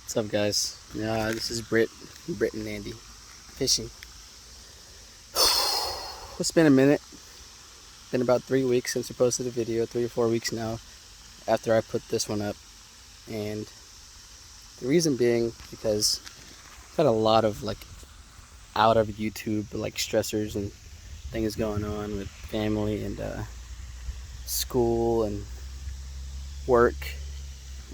What's up, guys? This is Britt, Britt and Andy fishing. It's been a minute. Been about 3 weeks since I posted a video, 3 or 4 weeks now after I put this one up. And the reason being because I've got a lot of out of YouTube stressors and things going on with family and school and work,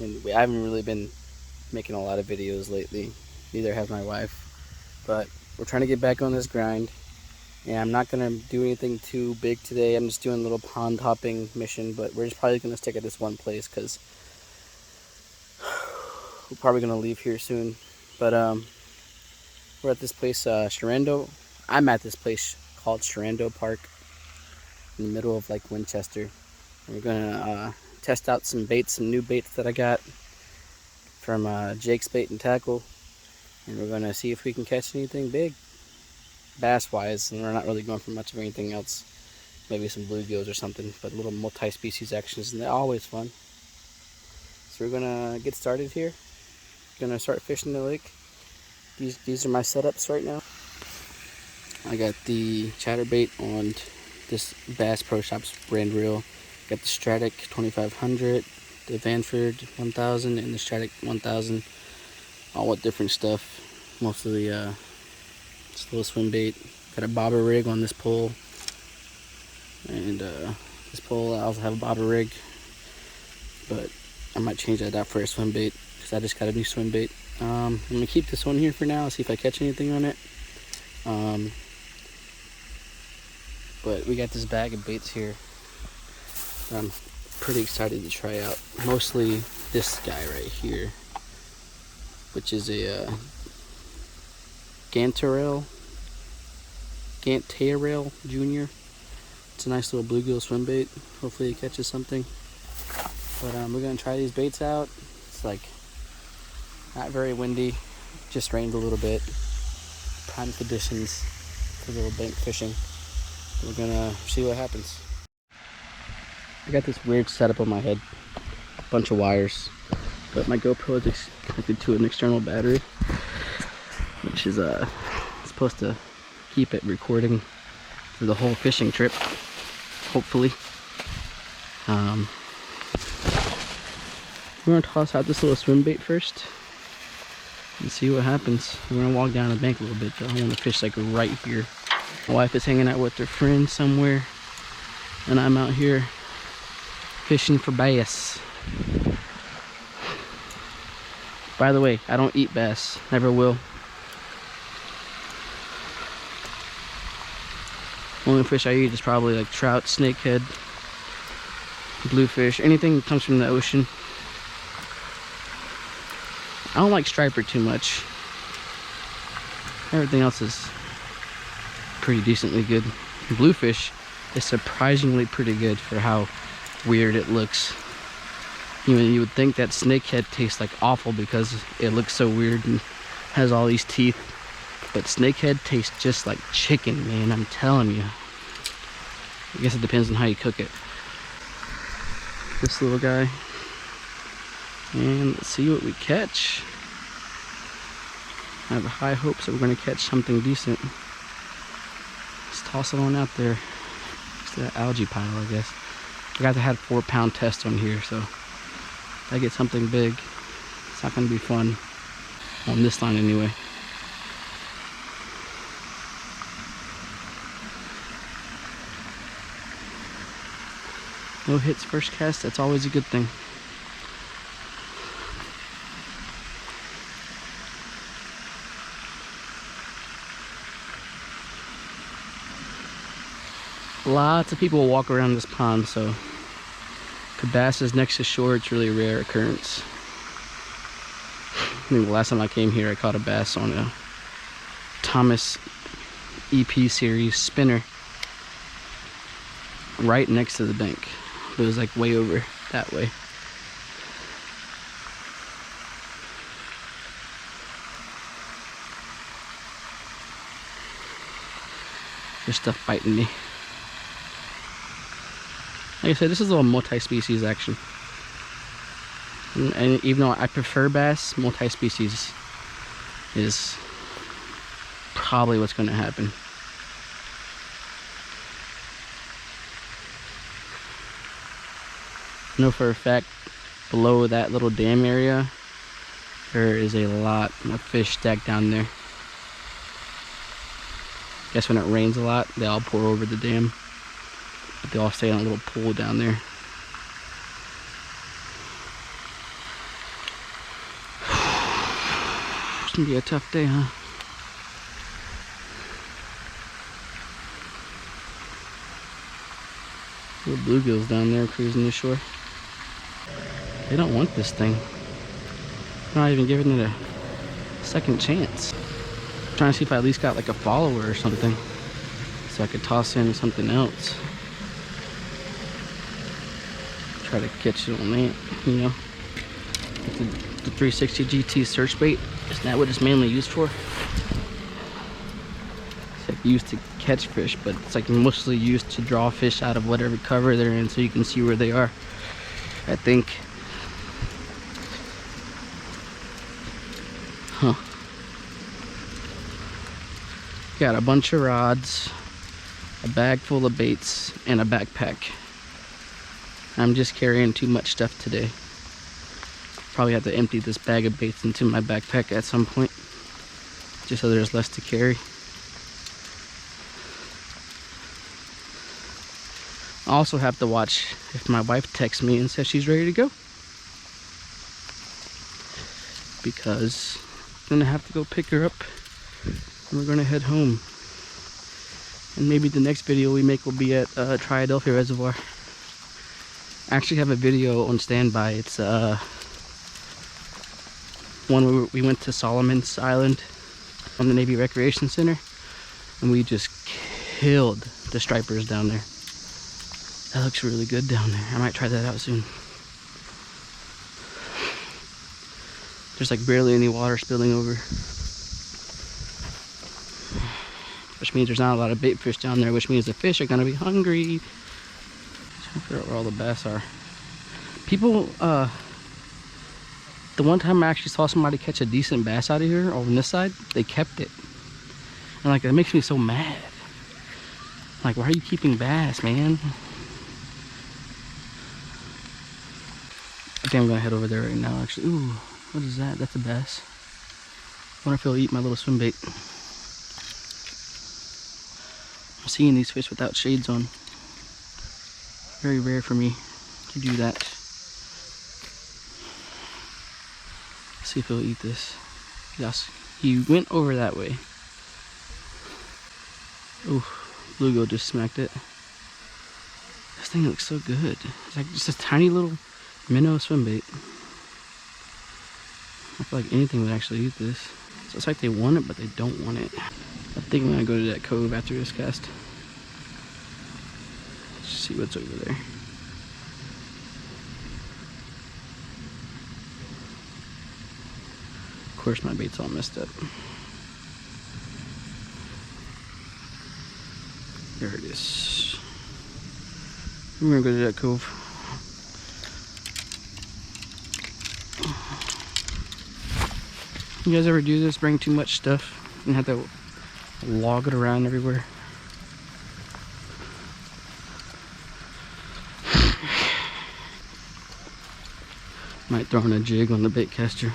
and I haven't really been making a lot of videos lately. Neither has my wife, but we're trying to get back on this grind. And I'm not gonna do anything too big today. I'm just doing a little pond hopping mission, but we're just probably gonna stick at this one place because we're probably gonna leave here soon. But we're at this place, Sherando. I'm at this place called Sherando Park in the middle of Winchester. And we're gonna test out some baits, some new baits that I got from Jake's Bait and Tackle, and we're gonna see if we can catch anything big bass wise. And we're not really going for much of anything else, maybe some bluegills or something, but little multi-species actions, and they're always fun. So we're gonna get started here. Gonna start fishing the lake. These are my setups right now. I got the chatterbait on this Bass Pro Shops brand reel. Got the Stratic 2500, the Vanford 1000, and the Stratic 1000, all with different stuff. Mostly just a little swim bait. Got a bobber rig on this pole, and this pole I also have a bobber rig, but I might change that out for a swim bait because I just got a new swim bait. I'm gonna keep this one here for now, see if I catch anything on it. But we got this bag of baits here that I'm pretty excited to try out. Mostly this guy right here, which is a Gantarel Junior. It's a nice little bluegill swim bait. Hopefully it catches something. But we're gonna try these baits out. It's not very windy, just rained a little bit. Prime conditions for little bank fishing. We're gonna see what happens. I got this weird setup on my head, a bunch of wires, but my GoPro is connected to an external battery, which is supposed to keep it recording for the whole fishing trip, hopefully. We're gonna toss out this little swim bait first and see what happens. We're gonna walk down the bank a little bit though. I want to fish right here. My wife is hanging out with her friend somewhere, and I'm out here fishing for bass. By the way, I don't eat bass, never will. Only fish I eat is probably trout, snakehead, bluefish, anything that comes from the ocean. I don't like striper too much. Everything else is pretty decently good. Bluefish is surprisingly pretty good for how weird it looks. You would think that snakehead tastes awful because it looks so weird and has all these teeth, but snakehead tastes just like chicken, man, I'm telling you. I guess it depends on how you cook it. This little guy, and let's see what we catch. I have high hopes that we're going to catch something decent. Let's toss it on out there. It's that algae pile, I guess. I got to have 4-pound test on here, so if I get something big, it's not going to be fun on this line anyway. No hits first cast, that's always a good thing. Lots of people walk around this pond, so the bass is next to shore. It's really a rare occurrence. I think the last time I came here I caught a bass on a Thomas EP series spinner right next to the bank. It was way over that way. There's stuff biting me. Like I said, this is a little multi-species action. And even though I prefer bass, multi-species is probably what's going to happen. I know for a fact below that little dam area there is a lot of fish stacked down there. Guess when it rains a lot they all pour over the dam, but they all stay in a little pool down there. It's gonna be a tough day, huh? Little bluegills down there cruising the shore. They don't want this thing. They're not even giving it a second chance. I'm trying to see if I at least got like a follower or something, so I could toss in something else. Try to catch it on that, you know. The 360 GT search bait, isn't that what it's mainly used for? It's like used to catch fish, but it's like mostly used to draw fish out of whatever cover they're in so you can see where they are, I think. Huh. Got a bunch of rods, a bag full of baits, and a backpack. I'm just carrying too much stuff today. Probably have to empty this bag of baits into my backpack at some point, just so there's less to carry. I also have to watch if my wife texts me and says she's ready to go, because I'm gonna have to go pick her up and we're gonna head home. And maybe the next video we make will be at Triadelphia Reservoir. I actually have a video on standby. It's one where we went to Solomon's Island on the Navy Recreation Center, and we just killed the stripers down there. That looks really good down there. I might try that out soon. There's like barely any water spilling over, which means there's not a lot of bait fish down there, which means the fish are gonna be hungry. Trying to figure out where all the bass are. People, the one time I actually saw somebody catch a decent bass out of here over on this side, they kept it. And like, that makes me so mad. Like, why are you keeping bass, man? I think I'm gonna head over there right now, actually. Ooh, what is that? That's a bass. I wonder if he'll eat my little swim bait. I'm seeing these fish without shades on. Very rare for me to do that. Let's see if he'll eat this. Yes, he went over that way. Ooh, bluegill just smacked it. This thing looks so good. It's like just a tiny little minnow swim bait. I feel like anything would actually eat this. So it's like they want it, but they don't want it. I think I'm gonna go to that cove after this cast. Let's see what's over there. Of course, my bait's all messed up. There it is. We're gonna go to that cove. You guys ever do this? Bring too much stuff and have to log it around everywhere? Might throw in a jig on the bait caster.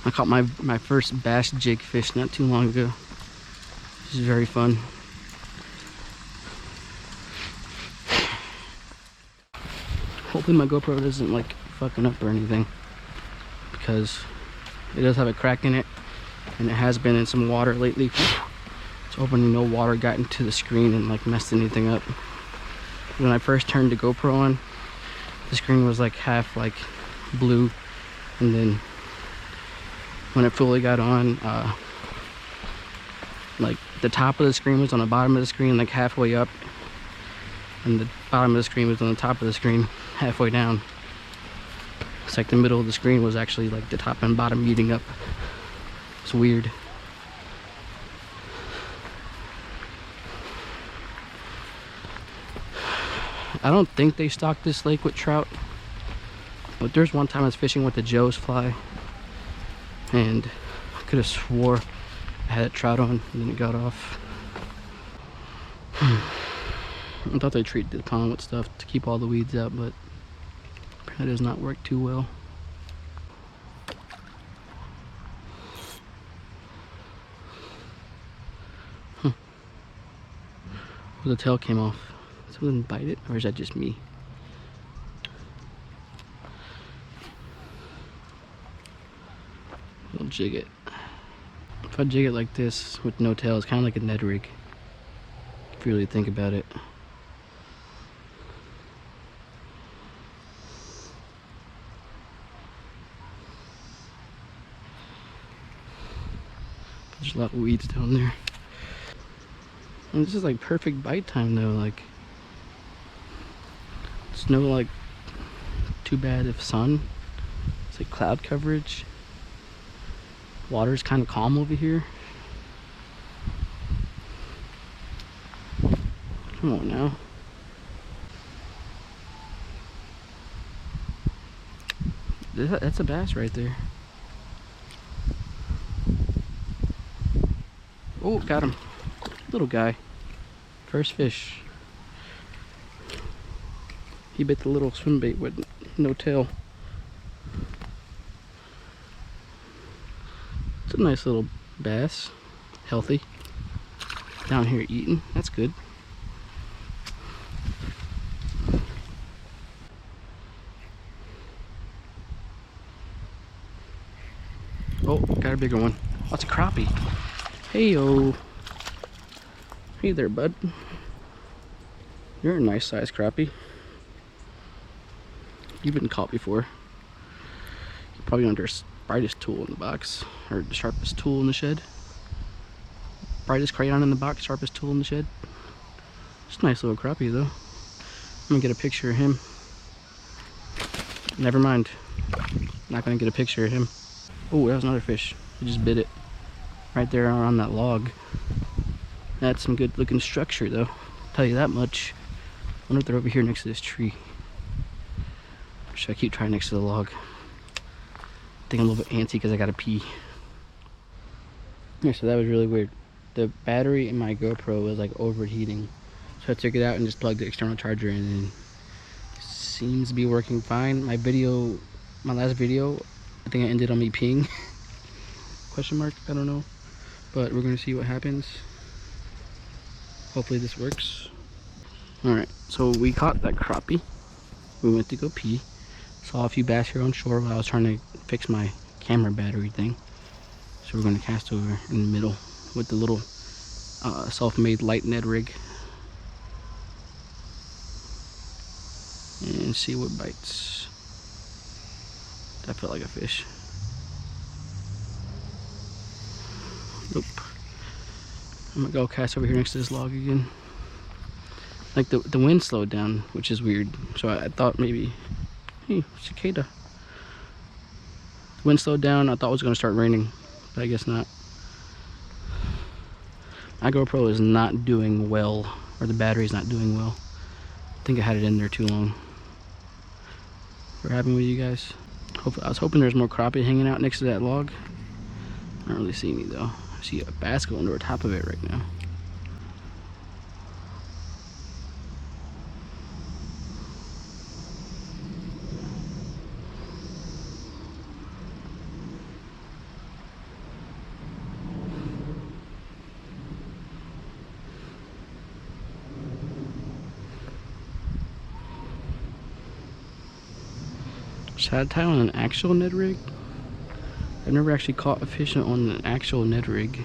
I caught my first bass jig fish not too long ago. This is very fun. Hopefully my GoPro doesn't like fucking up or anything, because it does have a crack in it and it has been in some water lately. It's hoping no water got into the screen and like messed anything up. When I first turned the GoPro on, the screen was like half like blue, and then when it fully got on, like the top of the screen was on the bottom of the screen, like halfway up, and the bottom of the screen was on the top of the screen halfway down. It's like the middle of the screen was actually like the top and bottom meeting up. It's weird. I don't think they stock this lake with trout, but there's one time I was fishing with the Joe's fly and I could have swore I had a trout on and then it got off. I thought they treat the pond with stuff to keep all the weeds out, but apparently does not work too well. Well, the tail came off. Something bite it, or is that just me? I'll jig it. If I jig it like this with no tail, it's kind of like a Ned rig. If you really think about it. There's a lot of weeds down there. And this is like perfect bite time though, like it's no like too bad if sun. It's like cloud coverage. Water's kind of calm over here. Come on now. That's a bass right there. Oh, got him. Little guy. First fish. He bit the little swim bait with no tail. It's a nice little bass. Healthy. Down here eating. That's good. Oh, got a bigger one. Oh, it's a crappie. Hey-o. Hey there, bud. You're a nice size crappie. You've been caught before. You're probably under brightest tool in the box, or the sharpest tool in the shed. Brightest crayon in the box, sharpest tool in the shed. Just a nice little crappie though. I'm gonna get a picture of him. Never mind. Not gonna get a picture of him. Oh, that was another fish. He just bit it. Right there on that log. That's some good looking structure though. I'll tell you that much. I wonder if they're over here next to this tree. Or should I keep trying next to the log? I think I'm a little bit antsy because I gotta pee. Yeah, so that was really weird. The battery in my GoPro was like overheating. So I took it out and just plugged the external charger in and it seems to be working fine. My last video, I think I ended on me peeing. Question mark, I don't know. But we're gonna see what happens. Hopefully this works. Alright, so we caught that crappie. We went to go pee. Saw a few bass here on shore while I was trying to fix my camera battery thing. So we're gonna cast over in the middle with the little self-made light Ned rig. And see what bites. That felt like a fish. Nope. I'm gonna go cast over here next to this log again. Like the wind slowed down, which is weird. So I thought maybe, hey, cicada. The wind slowed down. I thought it was gonna start raining, but I guess not. My GoPro is not doing well, or the battery's not doing well. I think I had it in there too long. What happened with you guys? I was hoping there's more crappie hanging out next to that log. I don't really see any though. I see a bass going over top of it right now. Shad tie on an actual Ned rig? I've never actually caught a fish on an actual Ned rig.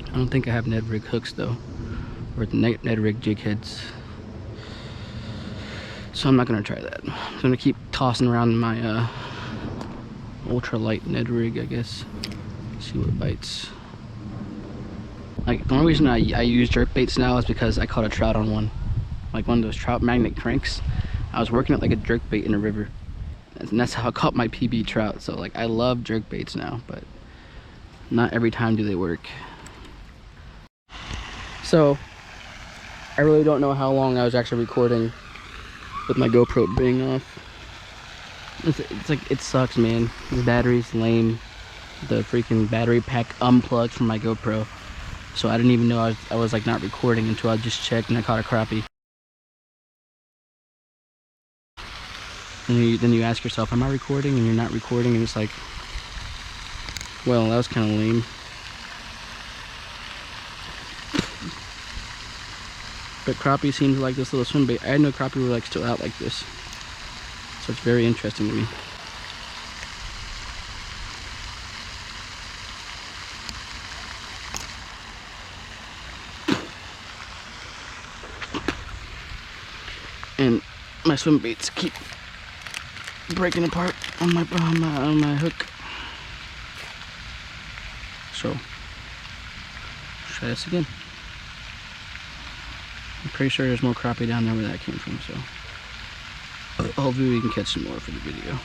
I don't think I have Ned rig hooks though, or the Ned rig jig heads. So I'm not gonna try that. I'm gonna keep tossing around my ultralight Ned rig, I guess. See what bites. Like the only reason I use jerk baits now is because I caught a trout on one, like one of those trout magnet cranks. I was working it like a jerk bait in a river. And that's how I caught my PB trout. So like I love jerk baits now, but not every time do they work. So I really don't know how long I was actually recording with my GoPro being off. It's like, it sucks, man. The battery's lame. The freaking battery pack unplugged from my GoPro. So I didn't even know I was like not recording until I just checked and I caught a crappie. And then you ask yourself, am I recording? And you're not recording, and it's like, well, that was kind of lame. But crappie seems like this little swim bait. I didn't know crappie were like still out like this. So it's very interesting to me. And my swim baits keep breaking apart on my hook. So try this again. I'm pretty sure there's more crappie down there where that came from, so hopefully we can catch some more for the video.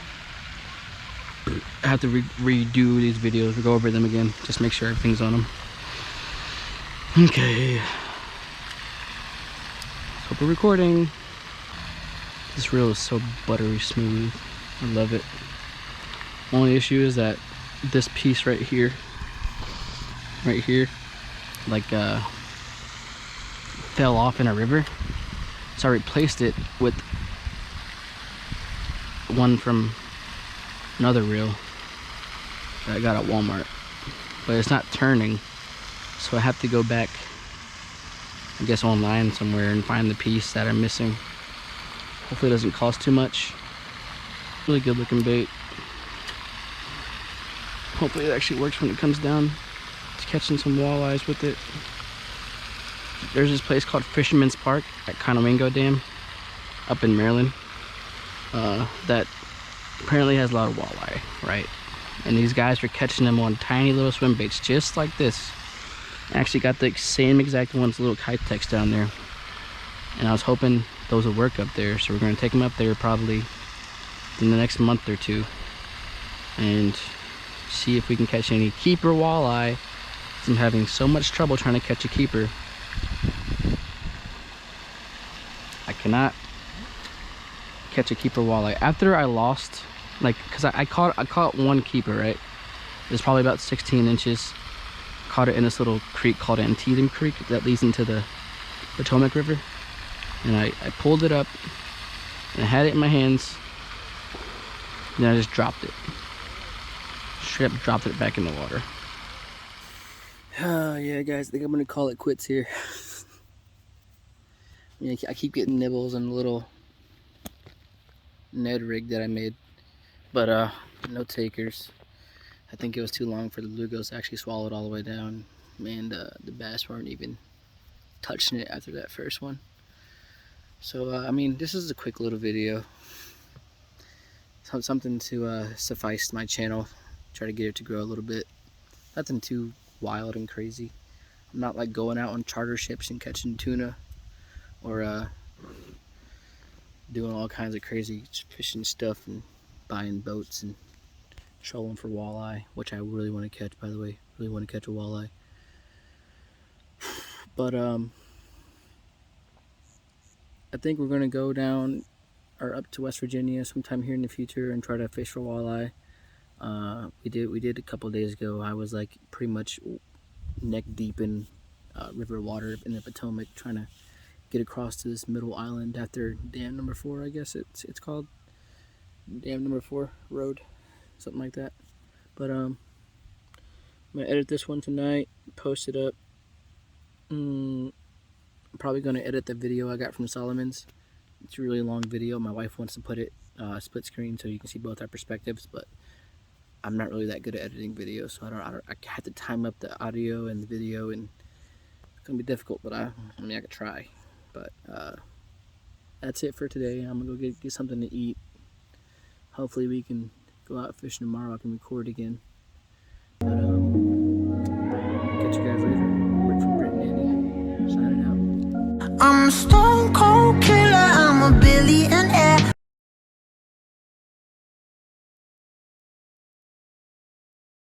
I have to redo these videos, go over them again, just make sure everything's on them. Okay. Let's hope we're recording. This reel is so buttery smooth. I love it. Only issue is that this piece right here, like fell off in a river. So I replaced it with one from another reel that I got at Walmart. But it's not turning, so I have to go back, I guess online somewhere, and find the piece that I'm missing. Hopefully it doesn't cost too much. Really good looking bait. Hopefully it actually works when it comes down. It's catching some walleyes with it. There's this place called Fisherman's Park at Conowingo Dam up in Maryland that apparently has a lot of walleye, right? And these guys are catching them on tiny little swim baits just like this. I actually got the same exact ones, little Kitex down there, and I was hoping those would work up there, so we're going to take them up there probably in the next month or two and see if we can catch any keeper walleye. I'm having so much trouble trying to catch a keeper. I cannot catch a keeper walleye. After I lost, like, because I caught one keeper, right? It's probably about 16 inches. Caught it in this little creek called Antietam Creek that leads into the Potomac River. And I pulled it up and I had it in my hands. And then I just dropped it. Straight up dropped it back in the water. Yeah, guys, I think I'm gonna call it quits here. I keep getting nibbles on the little Ned rig that I made, but no takers. I think it was too long for the bluegills to actually swallow it all the way down, and the bass weren't even touching it after that first one. So I mean, this is a quick little video, something to suffice my channel, try to get it to grow a little bit. Nothing too wild and crazy. I'm not like going out on charter ships and catching tuna, or doing all kinds of crazy fishing stuff and buying boats and trolling for walleye, which I really want to catch, by the way. Really want to catch a walleye. But I think we're gonna go down or up to West Virginia sometime here in the future and try to fish for walleye. We did a couple of days ago. I was like pretty much neck deep in river water in the Potomac, trying to get across to this middle island after dam number 4, I guess it's called. Dam number 4 road, something like that. But I'm gonna edit this one tonight, post it up. I'm probably gonna edit the video I got from Solomon's. It's a really long video. My wife wants to put it split screen so you can see both our perspectives, but I'm not really that good at editing videos, so I have to time up the audio and the video, and it's gonna be difficult. But I mean, I could try. But that's it for today. I'm gonna go get something to eat. Hopefully we can go out fishing tomorrow. I can record again. But catch you guys later. Britt from Britt and Andy, signing out. I'm a stone cold killer, I'm a billionaire.